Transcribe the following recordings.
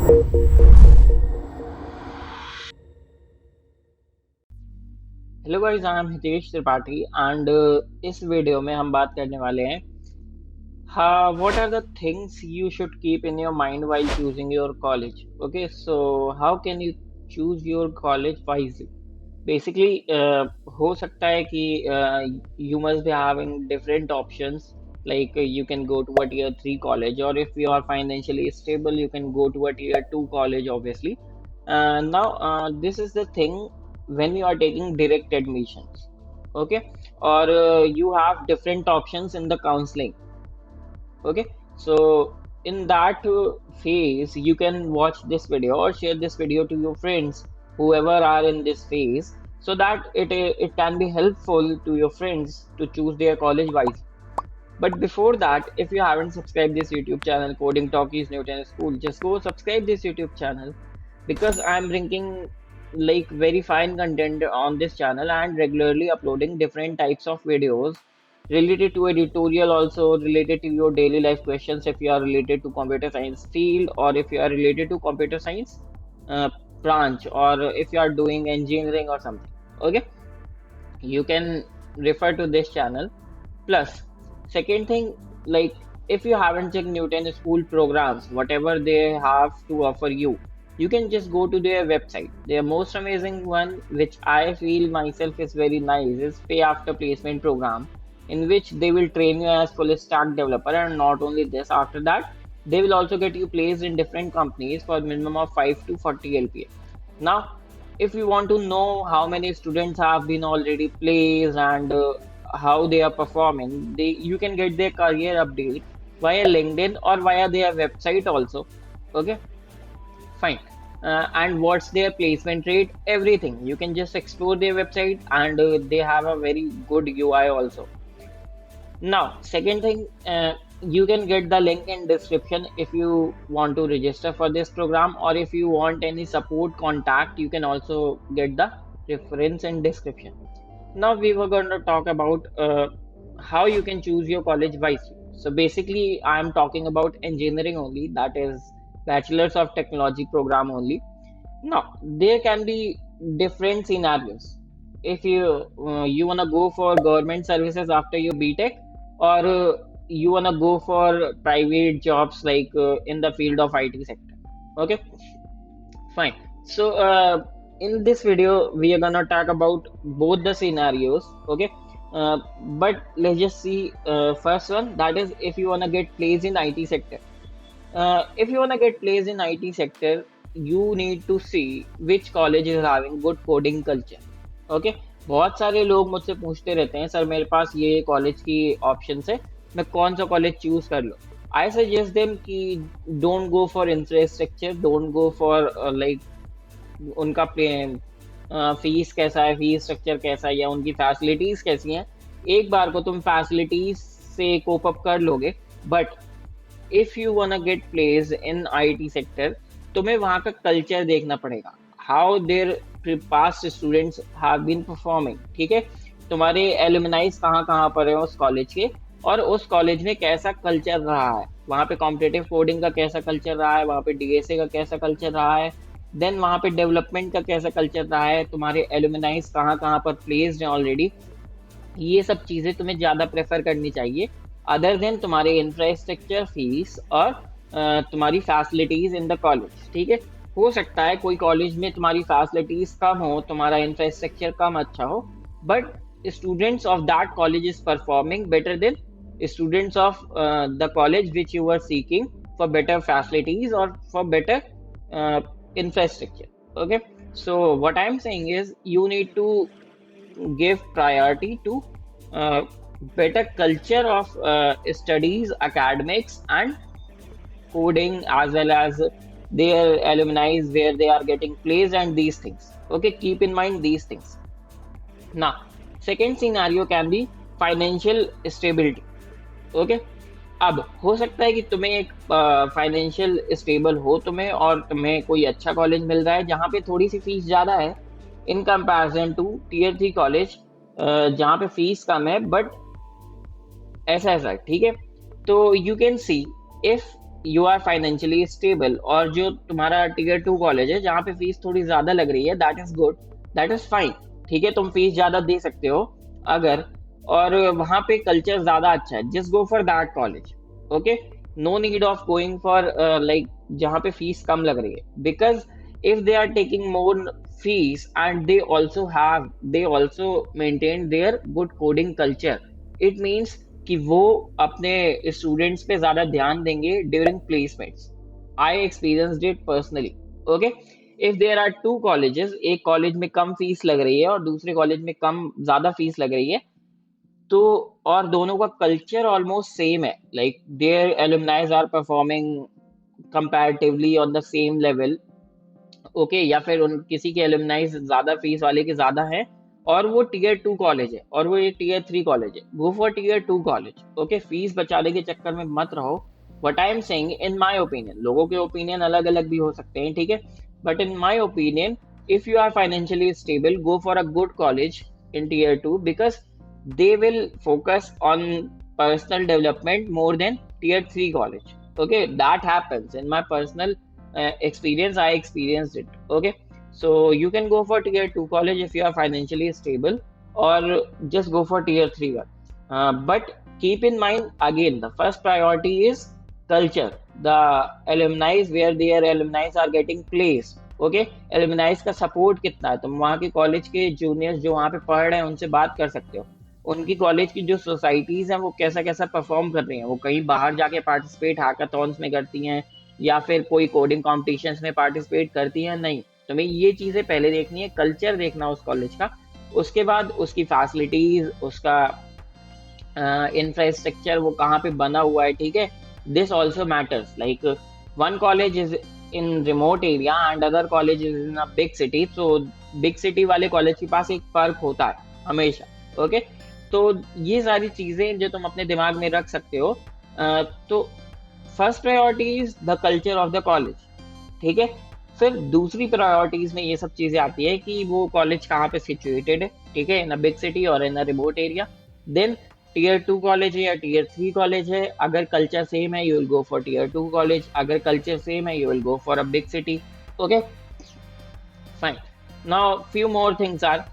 Hello guys, I am Hitesh Tripathi and इस video में हम बात करने वाले हैं what are the things you should keep in your mind while choosing your college. Okay, so how can you choose your college wisely. Basically हो सकता है कि you must be having different options, like you can go to a tier 3 college, or if you are financially stable you can go to a tier 2 college obviously. Now this is the thing when you are taking direct admissions. Okay, or you have different options in the counseling. Okay, so in that phase you can watch this video or share this video to your friends whoever are in this phase, so that it can be helpful to your friends to choose their college wise. But before that, if you haven't subscribed this YouTube channel, Coding Talkies Nutanix School, just go subscribe this YouTube channel, because I'm bringing like very fine content on this channel and regularly uploading different types of videos related to editorial, also related to your daily life questions if you are related to computer science field, or if you are related to computer science uh, branch, or if you are doing engineering or something. Okay, you can refer to this channel. Plus, second thing, like if you haven't checked Newton school programs, whatever they have to offer you, you can just go to their website. Their most amazing one, which I feel myself is very nice, is pay after placement program, in which they will train you as full stack developer, and not only this, after that, they will also get you placed in different companies for minimum of 5 to 40 LPA. Now, if you want to know how many students have been already placed and how they are performing, you can get their career update via LinkedIn or via their website also. Okay, fine. And what's their placement rate? Everything. You can just explore their website, and they have a very good UI also. Now, second thing, you can get the link in description if you want to register for this program, or if you want any support contact, you can also get the reference in description. Now we were going to talk about how you can choose your college wisely. So basically, I am talking about engineering only, that is Bachelor's of Technology program only. Now, there can be different scenarios. If you wanna go for government services after your BTech, or you wanna go for private jobs like in the field of IT sector. Okay, fine. So in this video, we are gonna talk about both the scenarios. Okay, but let's just see first one. That is, if you wanna get placed in IT sector. If you want to get placed in IT sector, you need to see which college is having good coding culture. Okay, बहुत सारे लोग मुझसे पूछते रहते हैं, sir मेरे पास ये college की ऑप्शन है, मैं कौन सा कॉलेज चूज कर लूँ. आई सजेस्ट देम कि don't go for infrastructure, don't go for like उनका फीस कैसा है, फीस स्ट्रक्चर कैसा है, या उनकी फैसिलिटीज कैसी हैं. एक बार को तुम फैसिलिटीज से कोप अप कर लोगे, but if you wanna get place in IT sector, तुम्हें वहाँ का कल्चर देखना पड़ेगा, how their past students have been performing. ठीक है, तुम्हारे एलुमनाइज कहाँ कहाँ पर है उस कॉलेज के, और उस कॉलेज में कैसा कल्चर रहा है, वहाँ पे कॉम्पिटिटिव कोडिंग का कैसा कल्चर रहा है, वहाँ पे डीएसए का कैसा कल्चर रहा है, देन वहाँ पे डेवलपमेंट का कैसा कल्चर रहा है, तुम्हारे एलुमनाइज कहाँ कहाँ पर प्लेस्ड हैं ऑलरेडी. ये सब चीज़ें तुम्हें ज़्यादा प्रेफर करनी चाहिए, अदर देन तुम्हारे इंफ्रास्ट्रक्चर, फीस और तुम्हारी फैसिलिटीज इन द कॉलेज. ठीक है, हो सकता है कोई कॉलेज में तुम्हारी फैसिलिटीज कम हो, तुम्हारा इंफ्रास्ट्रक्चर कम अच्छा हो, but students of that college is performing better than students of the college which you are seeking for better facilities और for better infrastructure. Okay, so what I'm saying is you need to give priority to uh, better culture of studies, academics, and coding, as well as their alumni where they are getting placed and these things. Okay, keep in mind these things. Now, second scenario can be financial stability. Okay, अब हो सकता है कि तुम्हें एक financial stable हो तुम्हें, और तुम्हें कोई अच्छा कॉलेज मिल रहा है जहाँ पे थोड़ी सी फीस ज़्यादा है in comparison to tier 3 college जहाँ पे फीस कम है, बट ऐसा ऐसा है. ठीक है, तो you can see if you are financially stable, और जो तुम्हारा टीयर 2 कॉलेज है जहाँ पे फीस थोड़ी ज्यादा लग रही है, that is good, that is fine, ठीक है, तुम फीस ज्यादा दे सकते हो अगर, और वहाँ पे कल्चर ज्यादा अच्छा है, just go for that college, okay, no need of going for like जहाँ पे फीस कम लग रही है, because if they are taking more fees and they also maintain their good coding culture, it means कि वो अपने स्टूडेंट्स पे ज्यादा ध्यान देंगे during placements. I experienced it personally, okay. If there are two colleges, एक कॉलेज में कम फीस लग रही है और दूसरे कॉलेज में कम ज्यादा फीस लग रही है, तो और दोनों का कल्चर ऑलमोस्ट सेम है, like their alumnis are performing comparatively on the same level, okay, या फिर उन किसी के एलुमनाई ज्यादा फीस वाले के ज्यादा है, और वो टीयर 2 कॉलेज है और वो ये टीयर 3 कॉलेज है, go for tier 2 college, okay, fees बचाने के चक्कर में मत रहो। What I am saying, in my opinion, लोगों के ओपिनियन अलग अलग भी हो सकते हैं, ठीक है, but in my opinion, if you are financially stable, go for a good college in tier 2, because they will focus on personal development more than tier 3 college, okay, that happens in my personal experience, I experienced it, okay, so you can go for tier 2 college if you are financially stable, or just go for tier 3 one, but keep in mind again, the first priority is culture, the alumni where their alumni are getting placed, okay, एलुमनाइज का support कितना है, तुम वहाँ के college के juniors जो वहाँ पे पढ़ रहे हैं उनसे बात कर सकते हो, उनकी कॉलेज की जो सोसाइटीज हैं वो कैसा कैसा परफॉर्म कर रही हैं, वो कहीं बाहर जाके पार्टिसिपेट हैकाथॉन्स में करती हैं या फिर कोई कोडिंग कॉम्पिटिशन्स में पार्टिसिपेट करती हैं, नहीं, तुम्हें ये चीज़ें पहले देखनी है, कल्चर देखना उस कॉलेज का, उसके बाद उसकी फैसिलिटीज, उसका इंफ्रास्ट्रक्चर वो कहाँ पे बना हुआ है, ठीक है, this also matters, like one college is in remote area and other college is in a big city, तो बिग सिटी वाले कॉलेज के पास एक पर्क होता है हमेशा, ओके, तो ये सारी चीजें जो तुम अपने दिमाग में रख सकते हो, तो first priority is the culture of the college, ठीक है, फिर दूसरी प्रायोरिटीज में ये सब चीजें आती है कि वो कॉलेज कहाँ पे सिचुएटेड है, ठीक है, इन अ बिग सिटी और in a remote area, then tier 2 college है या टीयर 3 कॉलेज है, अगर कल्चर सेम है you will go for tier 2 college, अगर कल्चर सेम है you will go for a big city, okay, fine. Now few more things are,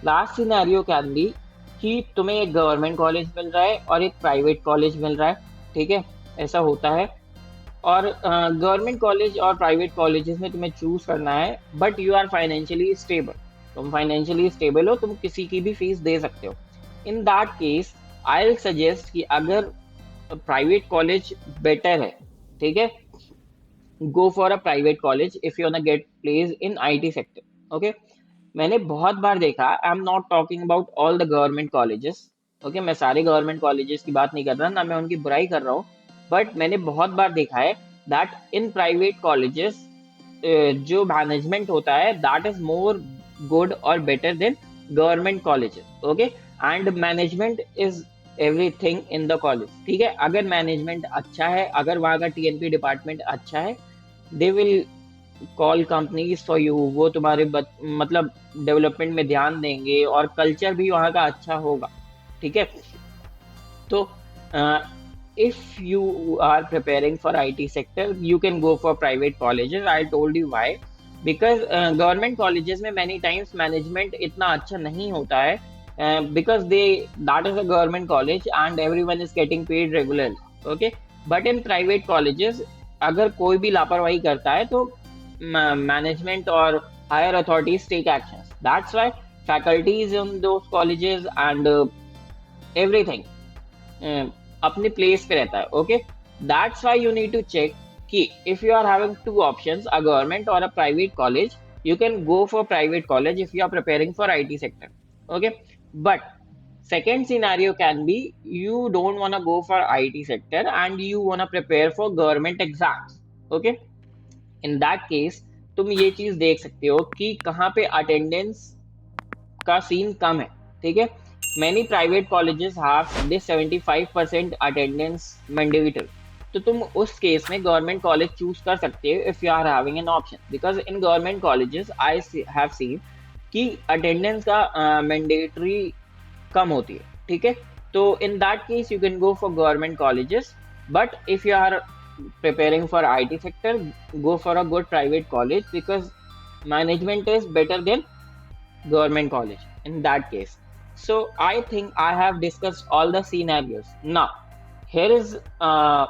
last scenario can be कि तुम्हें एक गवर्नमेंट कॉलेज मिल रहा है और एक प्राइवेट कॉलेज मिल रहा है, ठीक है, ऐसा होता है, और गवर्नमेंट कॉलेज और प्राइवेट कॉलेजेस में तुम्हें चूज करना है, but you are financially stable, तुम फाइनेंशियली स्टेबल हो, तुम किसी की भी फीस दे सकते हो, in that case I will suggest कि अगर प्राइवेट कॉलेज बेटर है, ठीक है, go for a private college if you want to get place in IT sector, okay, मैंने बहुत बार देखा, I am not talking about all the government colleges, okay, मैं सारे गवर्नमेंट कॉलेजेस की बात नहीं कर रहा, ना मैं उनकी बुराई कर रहा हूँ, बट मैंने बहुत बार देखा है दैट इन प्राइवेट कॉलेजेस जो मैनेजमेंट होता है दैट इज मोर गुड और better than government colleges, okay, and management is everything in the college, ठीक है, अगर मैनेजमेंट अच्छा है, अगर वहाँ का टीएनपी डिपार्टमेंट अच्छा है, they will call companies for you, वो तुम्हारे मतलब डेवलपमेंट में ध्यान देंगे और कल्चर भी वहाँ का अच्छा होगा, ठीक है, तो if you are preparing for IT sector, you can go for private colleges. I told you why. Because government colleges में many times management इतना अच्छा नहीं होता है, because that is a government college and everyone is getting paid regularly. Okay, but in private colleges अगर कोई भी लापरवाही करता है तो management और higher authorities take actions. That's why faculties in those colleges and everything अपने प्लेस पे रहता है. Okay, that's why you need to check कि if you are having two options, a government और a private college, you can go for private college if you are preparing for IT sector. Okay, but second scenario can be you don't want to go for IT sector and you want to prepare for government exams. Okay, in that case तुम ये चीज देख सकते हो कि कहाँ पे attendance का सीन कम है. ठीक है, many private colleges have this 75% attendance mandatory. तो तुम उस केस में गवर्नमेंट कॉलेज चूज कर सकते हो if you are having an option, because in government colleges I have seen कि अटेंडेंस का मैंडेटरी कम होती है. ठीक है, तो in that case you can go for government colleges, but if you are preparing for IT sector, go for a good private college because management is better than government college in that case. So I think I have discussed all the scenarios. Now here is a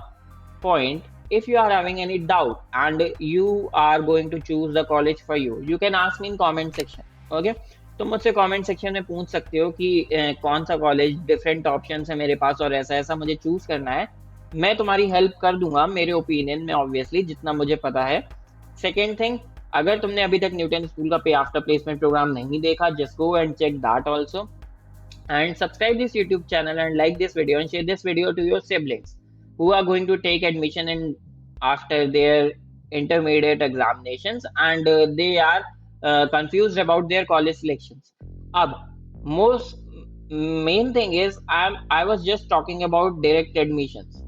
point. If you are having any doubt and you are going to choose the college for you, you can ask me in comment section. Okay, तुम मुझसे comment section में पूछ सकते हो कि कौन सा college, different option है मेरे पास और ऐसा ऐसा मुझे चूज करना है। मैं तुम्हारी हेल्प कर दूंगा मेरे ओपिनियन में, ऑब्वियसली जितना मुझे पता है। सेकेंड थिंग, अगर तुमने अभी तक न्यूटन स्कूल का पे आफ्टर प्लेसमेंट प्रोग्राम नहीं देखा, just go and check that also, and subscribe this YouTube channel and like this video and share this video to your siblings who are going to take admission in after their intermediate examinations and they are confused about their college selections. Ab most main thing is I was just talking about direct admissions.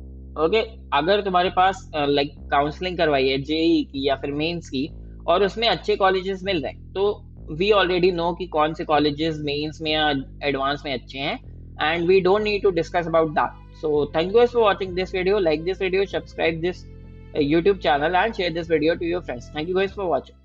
Okay अगर तुम्हारे पास like counselling करवाई है JEE की या फिर mains की और उसमें अच्छे कॉलेजेस मिल रहे हैं, तो वी ऑलरेडी नो कि कौन से कॉलेजेस मेंस में या एडवांस में अच्छे हैं, and we don't need to discuss about that. So thank you for watching this video, like this video, subscribe this YouTube channel and share this video to your friends. Thank you guys for watching.